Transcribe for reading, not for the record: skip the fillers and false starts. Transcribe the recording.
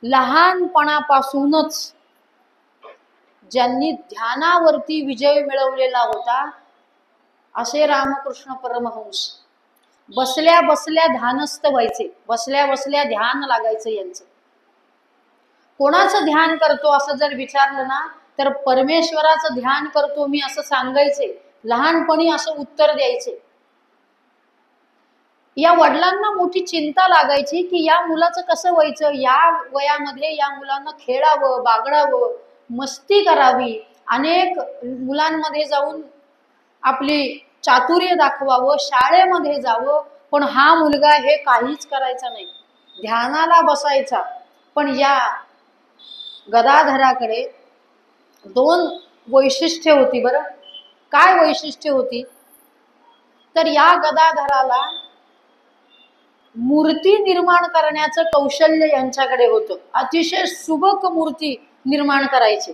लहानपणापासूनच ज्यांनी ध्यानावरती विजय मिळवलेला होता असे रामकृष्ण परमहंस बसल्या बसल्या ध्यानस्थ व्हायचे, बसल्या बसल्या ध्यान लागायचं यांचं. कोणाचं ध्यान करतो असं जर विचारलं ना तर परमेश्वराचं ध्यान करतो मी असं सांगायचे. लहानपणी असं उत्तर द्यायचे. या वडिलांना मोठी चिंता लागायची की या मुलाचं कसं व्हायचं, या वयामध्ये या मुलांना खेळावं, बागडावं, मस्ती करावी, अनेक मुलांमध्ये जाऊन आपली चातुर्य दाखवावं, शाळेमध्ये जावं, पण हा मुलगा हे काहीच करायचा नाही, ध्यानाला बसायचा. पण या गदाधराकडे दोन वैशिष्ट्य होती. बरं, काय वैशिष्ट्य होती तर या गदाधराला मूर्ती निर्माण करण्याचं कौशल्य यांच्याकडे होतं. अतिशय सुबक मूर्ती निर्माण करायचे.